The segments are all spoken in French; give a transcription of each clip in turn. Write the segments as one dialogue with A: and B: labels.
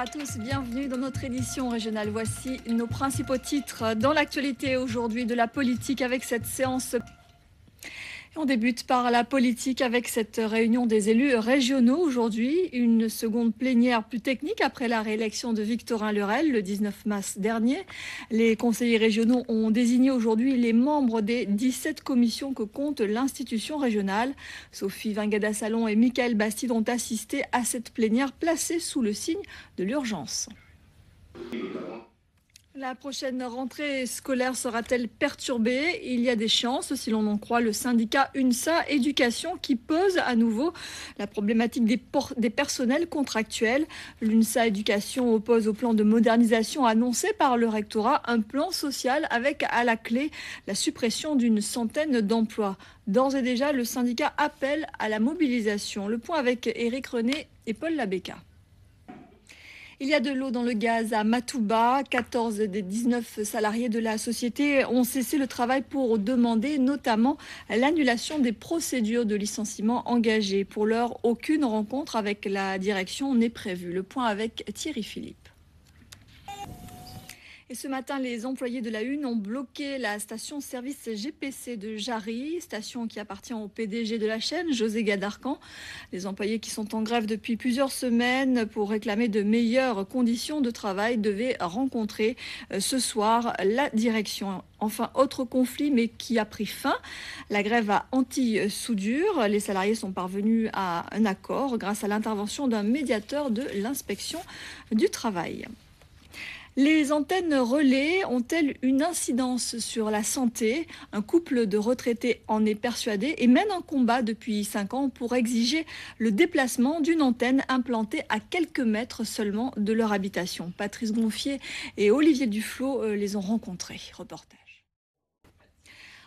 A: à tous, bienvenue dans notre édition régionale. Voici nos principaux titres dans l'actualité aujourd'hui de la politique avec cette séance. On débute par la politique avec cette réunion des élus régionaux aujourd'hui. Une seconde plénière plus technique après la réélection de Victorin Lurel le 19 mars dernier. Les conseillers régionaux ont désigné aujourd'hui les membres des 17 commissions que compte l'institution régionale. Sophie Vingada-Salon et Michael Bastide ont assisté à cette plénière placée sous le signe de l'urgence. La prochaine rentrée scolaire sera-t-elle perturbée? Il y a des chances, si l'on en croit le syndicat UNSA Éducation, qui pose à nouveau la problématique des personnels contractuels. L'UNSA Éducation oppose au plan de modernisation annoncé par le rectorat un plan social avec à la clé la suppression d'une centaine d'emplois. D'ores et déjà, le syndicat appelle à la mobilisation. Le point avec Éric René et Paul Labéca. Il y a de l'eau dans le gaz à Matouba. 14 des 19 salariés de la société ont cessé le travail pour demander notamment l'annulation des procédures de licenciement engagées. Pour l'heure, aucune rencontre avec la direction n'est prévue. Le point avec Thierry Philippe. Et ce matin, les employés de la Une ont bloqué la station-service GPC de Jarry, station qui appartient au PDG de la chaîne, José Gadarcan. Les employés qui sont en grève depuis plusieurs semaines pour réclamer de meilleures conditions de travail devaient rencontrer ce soir la direction. Enfin, autre conflit, mais qui a pris fin. La grève à Antilles-Soudure. Les salariés sont parvenus à un accord grâce à l'intervention d'un médiateur de l'inspection du travail. Les antennes relais ont-elles une incidence sur la santé? Un couple de retraités en est persuadé et mène un combat depuis 5 ans pour exiger le déplacement d'une antenne implantée à quelques mètres seulement de leur habitation. Patrice Gonfier et Olivier Duflot les ont rencontrés. Reportage.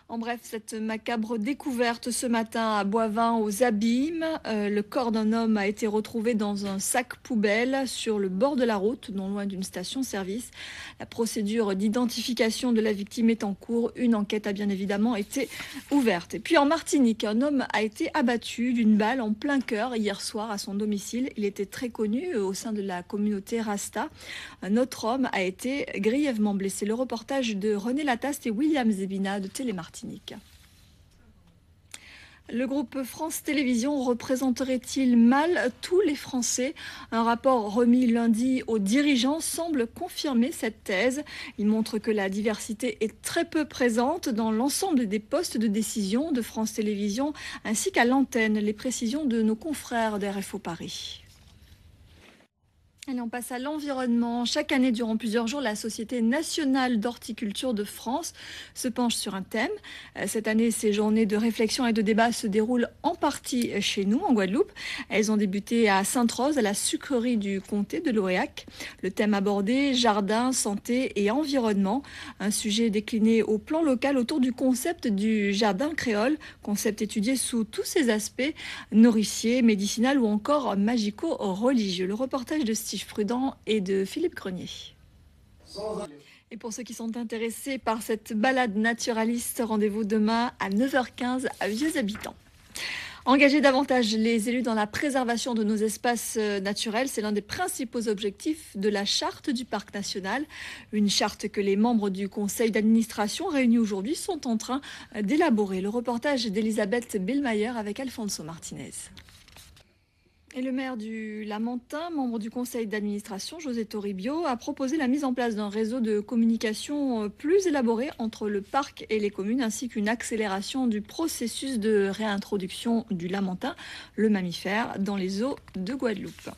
A: En bref, cette macabre découverte ce matin à Boivin aux Abîmes. Le corps d'un homme a été retrouvé dans un sac poubelle sur le bord de la route, non loin d'une station-service. La procédure d'identification de la victime est en cours. Une enquête a bien évidemment été ouverte. Et puis en Martinique, un homme a été abattu d'une balle en plein cœur hier soir à son domicile. Il était très connu au sein de la communauté Rasta. Un autre homme a été grièvement blessé. Le reportage de René Lataste et William Zebina de Télémartinique. Le groupe France Télévisions représenterait-il mal tous les Français? Un rapport remis lundi aux dirigeants semble confirmer cette thèse. Il montre que la diversité est très peu présente dans l'ensemble des postes de décision de France Télévisions ainsi qu'à l'antenne. Les précisions de nos confrères d'RFO Paris. Allez, on passe à l'environnement. Chaque année, durant plusieurs jours, la Société nationale d'horticulture de France se penche sur un thème. Cette année, ces journées de réflexion et de débat se déroulent en partie chez nous, en Guadeloupe. Elles ont débuté à Sainte-Rose, à la sucrerie du comté de l'Oréac. Le thème abordé, jardin, santé et environnement. Un sujet décliné au plan local autour du concept du jardin créole. Concept étudié sous tous ses aspects, nourricier, médicinal ou encore magico-religieux. Le reportage de Steve Prudent et de Philippe Grenier. Et pour ceux qui sont intéressés par cette balade naturaliste, rendez-vous demain à 9h15 à Vieux Habitants. Engager davantage les élus dans la préservation de nos espaces naturels, c'est l'un des principaux objectifs de la charte du Parc national. Une charte que les membres du conseil d'administration réunis aujourd'hui sont en train d'élaborer. Le reportage d'Elisabeth Billmayer avec Alfonso Martinez. Et le maire du Lamentin, membre du conseil d'administration, José Toribio, a proposé la mise en place d'un réseau de communication plus élaboré entre le parc et les communes, ainsi qu'une accélération du processus de réintroduction du Lamentin, le mammifère, dans les eaux de Guadeloupe.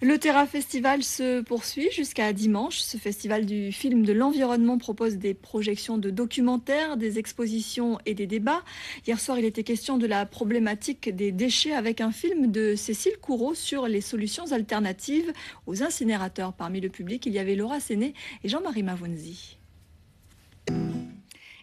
A: Le Terra Festival se poursuit jusqu'à dimanche. Ce festival du film de l'environnement propose des projections de documentaires, des expositions et des débats. Hier soir, il était question de la problématique des déchets avec un film de Cécile Courreau sur les solutions alternatives aux incinérateurs. Parmi le public, il y avait Laura Séné et Jean-Marie Mavunzi.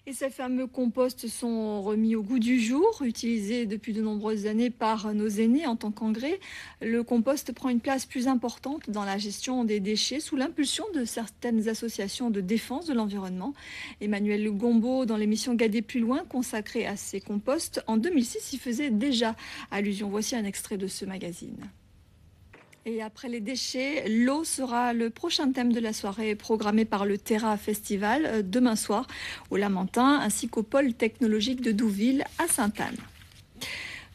A: Et ces fameux composts sont remis au goût du jour, utilisés depuis de nombreuses années par nos aînés en tant qu'engrais. Le compost prend une place plus importante dans la gestion des déchets sous l'impulsion de certaines associations de défense de l'environnement. Emmanuel Gombeau, dans l'émission Garder plus loin, consacrée à ces composts, en 2006, y faisait déjà allusion. Voici un extrait de ce magazine. Et après les déchets, l'eau sera le prochain thème de la soirée programmée par le Terra Festival demain soir au Lamentin ainsi qu'au pôle technologique de Douville à Sainte-Anne.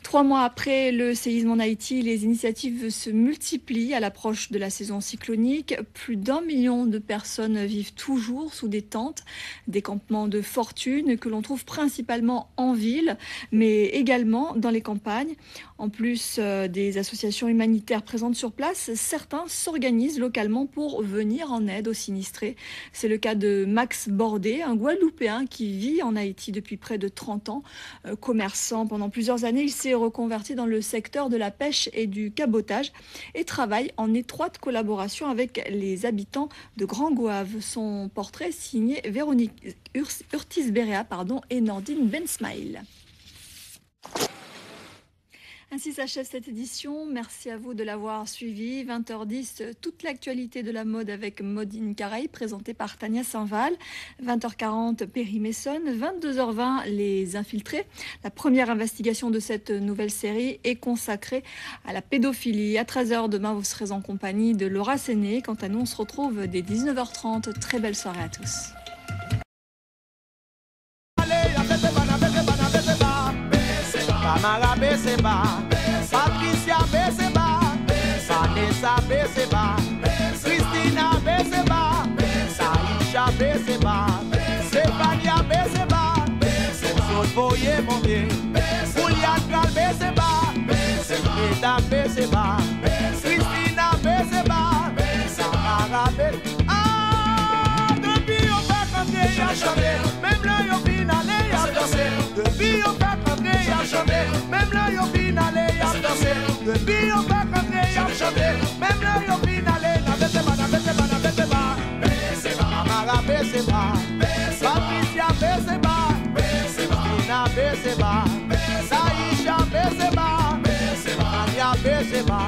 A: 3 mois après le séisme en Haïti, les initiatives se multiplient à l'approche de la saison cyclonique. Plus d'1 million de personnes vivent toujours sous des tentes, des campements de fortune que l'on trouve principalement en ville, mais également dans les campagnes. En plus des associations humanitaires présentes sur place, certains s'organisent localement pour venir en aide aux sinistrés. C'est le cas de Max Bordé, un Guadeloupéen qui vit en Haïti depuis près de 30 ans. Commerçant pendant plusieurs années, il s'est reconverti dans le secteur de la pêche et du cabotage et travaille en étroite collaboration avec les habitants de Grand Goave. Son portrait signé Véronique Urtis-Béréa et Nordine Bensmaïl. Ainsi s'achève cette édition. Merci à vous de l'avoir suivi. 20h10, toute l'actualité de la mode avec Mode in Caraïbes, présentée par Tania Saint-Val. 20h40, Péri-Messonne. 22h20, Les Infiltrés. La première investigation de cette nouvelle série est consacrée à la pédophilie. À 13h, demain, vous serez en compagnie de Laura Séné. Quant à nous, on se retrouve dès 19h30. Très belle soirée à tous.
B: Tamara Beseba, Patricia Beseba, Vanessa Beseba, Christina Beseba, Saïcha Beseba, Stefania Beseba, Sonsot Boye Momé, Julian Gal Beseba, Eda Beseba, Christina Beseba, Samara Beseba. Ah, depuis on va canter, y'a chanté, même là y'a finalé, y'a dansé, depuis on va canter, y'a chanté, même là y'a finalé, y'a dansé, depuis on va canter, y'a chanté, même là y'a finalé, na Beseba, na Beseba, na Beseba, Beseba, Mara Beseba, Patricia Beseba, Christina Beseba, Saïcha Beseba, Tania Beseba.